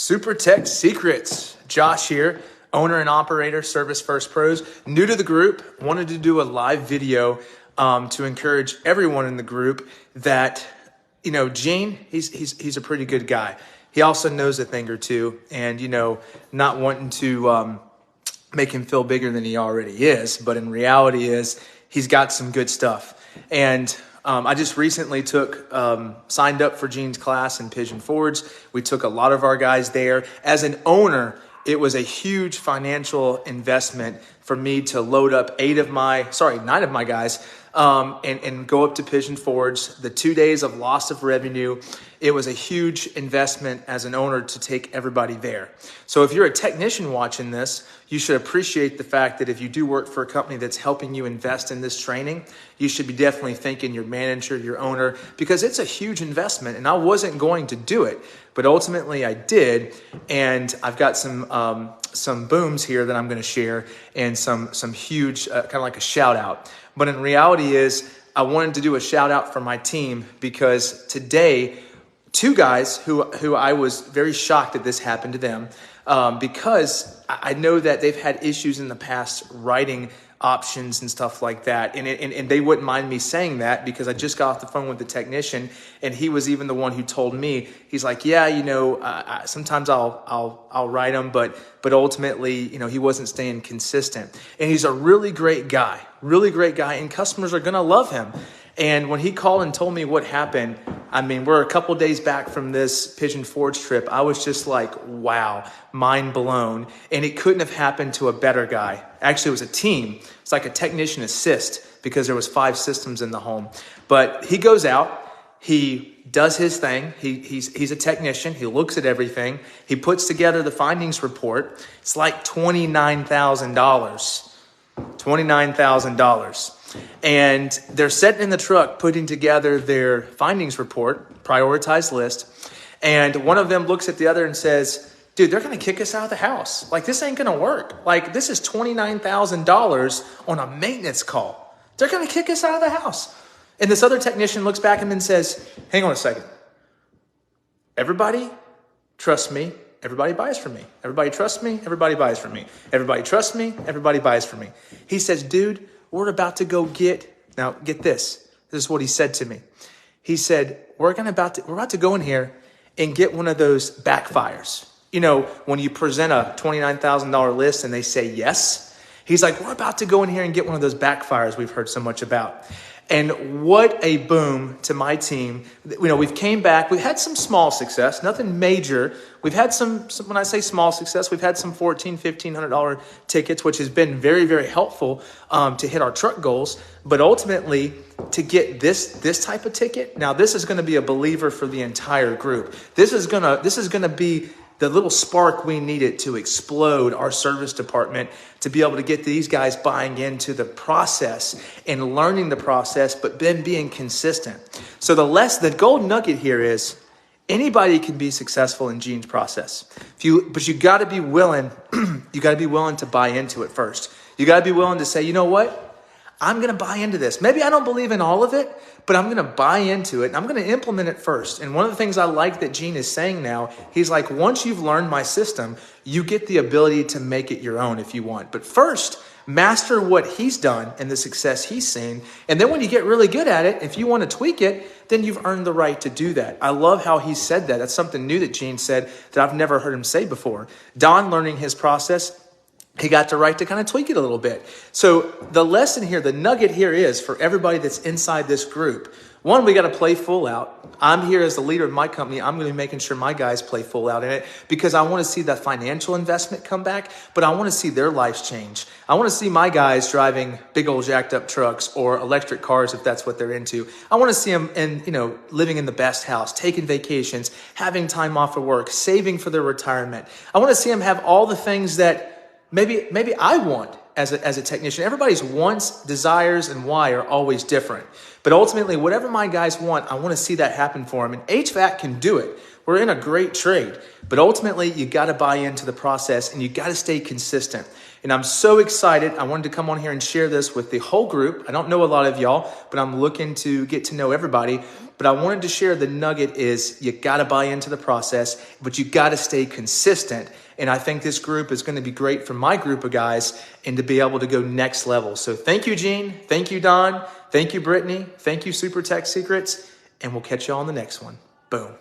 Super Tech Secrets. Josh here, owner and operator, Service First Pros. New to the group, wanted to do a live video to encourage everyone in the group that, Gene, he's a pretty good guy. He also knows a thing or two, and, not wanting to make him feel bigger than he already is, but in reality he's got some good stuff. And I just recently signed up for Gene's class in Pigeon Forge. We took a lot of our guys there. As an owner, it was a huge financial investment for me to load up 9 of my guys and go up to Pigeon Forge. The 2 days of loss of revenue, it was a huge investment as an owner to take everybody there. So if you're a technician watching this, you should appreciate the fact that if you do work for a company that's helping you invest in this training, you should be definitely thanking your manager, your owner, because it's a huge investment. And I wasn't going to do it, but ultimately I did. And I've got some booms here that I'm going to share and some huge kind of like a shout out. But in reality I wanted to do a shout out for my team because today, 2 guys who I was very shocked that this happened to them because I know that they've had issues in the past writing options and stuff like that. And they wouldn't mind me saying that because I just got off the phone with the technician and he was even the one who told me, he's like, yeah, sometimes I'll write them, but ultimately, he wasn't staying consistent. And he's a really great guy, and customers are going to love him. And when he called and told me what happened, we're a couple days back from this Pigeon Forge trip. I was just like, wow, mind blown. And it couldn't have happened to a better guy. Actually, it was a team. It's like a technician assist because there was 5 systems in the home. But he goes out, he does his thing. He's a technician. He looks at everything. He puts together the findings report. It's like $29,000. $29,000. And they're sitting in the truck putting together their findings report, prioritized list. And one of them looks at the other and says, dude, they're going to kick us out of the house. Like, this ain't going to work. Like, this is $29,000 on a maintenance call. They're going to kick us out of the house. And this other technician looks back at him and says, hang on a second. Everybody trusts me. Everybody buys from me. Everybody trusts me. Everybody buys from me. Everybody trusts me. Everybody buys from me. He says, dude, we're about to go now get this. This is what he said to me. He said, we're about to go in here and get one of those backfires. When you present a $29,000 list and they say yes, he's like, we're about to go in here and get one of those backfires we've heard so much about. And what a boom to my team. We've came back. We've had some small success, nothing major. We've had some when I say small success, we've had some $1,400, $1,500 tickets, which has been very, very helpful to hit our truck goals. But ultimately, to get this type of ticket, now this is going to be a believer for the entire group. This is going to be the little spark we needed to explode our service department to be able to get these guys buying into the process and learning the process, but then being consistent. So the gold nugget here is anybody can be successful in Gene's process. But you got to be willing. You got to be willing to buy into it first. You got to be willing to say, you know what? I'm going to buy into this. Maybe I don't believe in all of it, but I'm going to buy into it and I'm going to implement it first. And one of the things I like that Gene is saying now, he's like, once you've learned my system, you get the ability to make it your own if you want. But first, master what he's done and the success he's seen. And then when you get really good at it, if you want to tweak it, then you've earned the right to do that. I love how he said that. That's something new that Gene said that I've never heard him say before. Don learning his process, he got the right to kind of tweak it a little bit. So the lesson here, the nugget here is for everybody that's inside this group. 1, we got to play full out. I'm here as the leader of my company. I'm going to be making sure my guys play full out in it because I want to see that financial investment come back, but I want to see their lives change. I want to see my guys driving big old jacked up trucks or electric cars if that's what they're into. I want to see them living in the best house, taking vacations, having time off of work, saving for their retirement. I want to see them have all the things that maybe I want, as a technician. Everybody's wants, desires, and why are always different. But ultimately, whatever my guys want, I want to see that happen for them. And HVAC can do it. We're in a great trade. But ultimately, you got to buy into the process and you got to stay consistent. And I'm so excited. I wanted to come on here and share this with the whole group. I don't know a lot of y'all, but I'm looking to get to know everybody. But I wanted to share the nugget is you got to buy into the process, but you got to stay consistent. And I think this group is going to be great for my group of guys and to be able to go next level. So thank you, Gene. Thank you, Don. Thank you, Brittany. Thank you, Super Tech Secrets. And we'll catch you all on the next one. Boom.